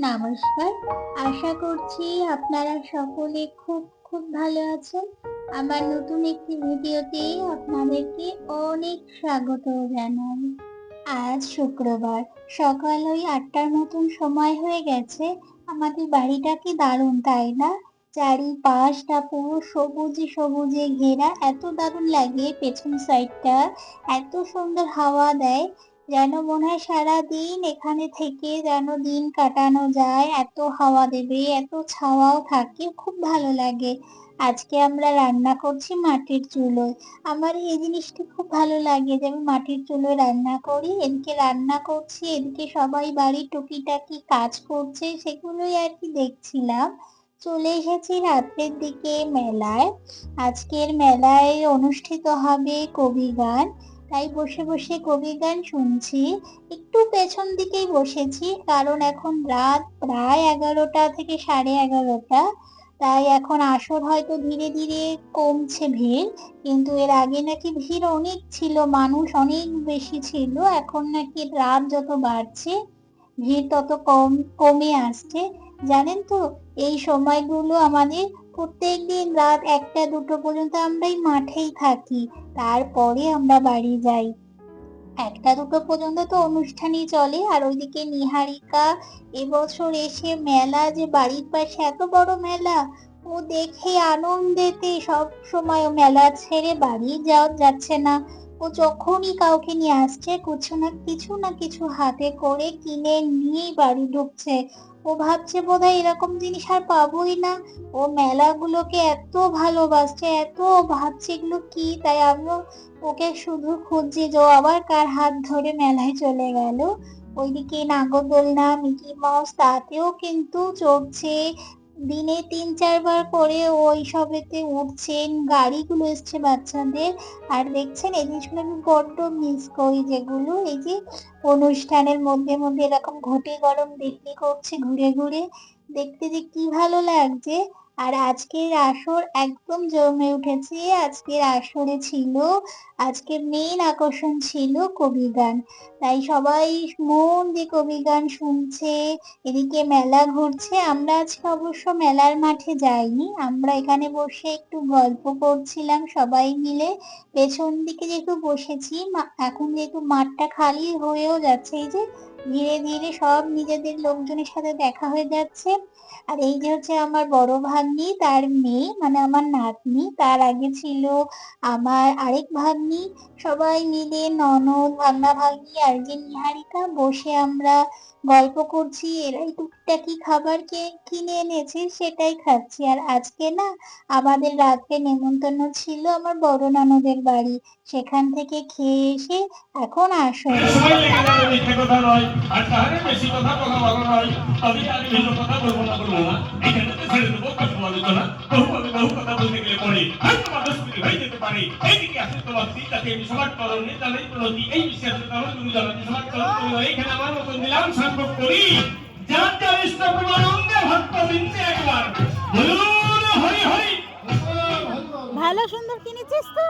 নমস্কার। আশা করছি আপনারা সকলে খুব খুব ভালো আছেন। আমার নতুন একটি ভিডিওতে আপনাদেরকে অনেক স্বাগত জানাই। আজ শুক্রবার, সকাল ওই ৮টার মতন সময় হয়ে গেছে। আমাদের বাড়িটা কি দারুণ, তাই না? চারিপাশটা পুরো সবুজে সবুজে ঘেরা, এত দারুণ লাগে পেছন সাইডটা, এত সুন্দর হাওয়া দেয়, যেন মনে হয় সারাদিন এখানে থেকে যেন দিন কাটানো যায়। এত হাওয়া দেবে, এত ছাওয়াও থাকে, খুব ভালো লাগে। আজকে আমরা রান্না করছি মাটির চুলোয়। আমার এই জিনিসটি খুব ভালো লাগে যে আমি মাটির চুলোয় রান্না করি, এদিকে রান্না করছি, এদিকে সবাই বাড়ির টুকিটাকি কাজ করছে, সেগুলোই আর কি দেখছিলাম। চলে এসেছি রাত্রের দিকে মেলায়। আজকের মেলায় অনুষ্ঠিত হবে কবি গান, তাই বসে বসে কবি গান শুনছি। একটু পেছন দিকেই বসেছি, কারণ এখন রাত প্রায় 11টা থেকে 11:30। তাই এখন আসর হয়তো ধীরে ধীরে কমছে ভিড়, কিন্তু এর আগে নাকি ভিড় অনেক ছিল, মানুষ অনেক বেশি ছিল। এখন নাকি রাত যত বাড়ছে ভিড় তত কমে আসছে। জানেন তো, এই সময়গুলো আমাদের প্রত্যেকদিন রাত 1টা 2টো পর্যন্ত আমরা এই মাঠেই থাকি, তারপরে আমরা বাড়ি যাই। 1টা 2টো পর্যন্ত তো অনুষ্ঠানই চলে। আর ওইদিকে নিহারিকা এবছর এসে মেলা, যে বাড়ির পাশে এত বড় মেলা, ও দেখে আনন্দেতে সব সময় ও মেলা ছেড়ে বাড়ি যাচ্ছে না। ও যখনই কাউকে নিয়ে আসছে কিছু না কিছু হাতে করে কিনে নিয়েই বাড়ি ঢুকছে। ও ভাবছে বোধহয় এরকম জিনিস আর পাবোই না। ও মেলাগুলোকে এত ভালোবাসছে, এত ভাবছে এগুলো কি, তাই আমিও ওকে শুধু খুঁজছি যে ও আবার কার হাত ধরে মেলায় চলে গেল। ওইদিকে নাগরদোলনা, মিকি মাউস, তাতেও কিন্তু চড়ছে। দিনে 3-4 বার করে ওই সবেতে উঠছেন, গাড়িগুলো এসছে বাচ্চাদের। আর দেখছেন এই জিনিসগুলো আমি বড্ড মিস করি, যেগুলো এই যে অনুষ্ঠানের মধ্যে মধ্যে এরকম ঘটি গরম বিক্রি করছে ঘুরে ঘুরে, দেখতে যে কি ভালো লাগছে। আর আজকের আসর একদম জমে উঠেছে। আজকের আসরে ছিল, আজকের মেইন আকর্ষণ ছিল কবি গান। তাই সবাই মন দিয়ে কবি গান শুনছে, এদিকে মেলা ঘুরছে। আমরা আজকে অবশ্য মেলার মাঠে যাইনি, আমরা এখানে বসে একটু গল্প করছিলাম সবাই মিলে। পেছন দিকে যেহেতু বসেছি, এখন যেহেতু মাঠটা খালি হয়েও যাচ্ছে, এই যে ধীরে ধীরে সব নিজেদের লোকজনের সাথে দেখা হয়ে যাচ্ছে। আর এই যে হচ্ছে আমার বড় ভাগ্নি, তার মেয়ে মানে আমার নাতনি, তার আগে ছিল আমার আরেক ভাগ্নি। সবাই মিলে ননদ, ভাগ্না ভাগ্নি আর যে নিহারিকা বসে আমরা গল্প করছি। এরাই টুকিটাকি খাবার কিনে এনেছে, সেটাই খাচ্ছি। আর আজকে না আমাদের রাত্রে নেমন্তন্ন ছিল আমার বড় ননদের বাড়ি, সেখান থেকে খেয়ে এসে এখন আসর। ভালো সুন্দর কিনেছিস তো?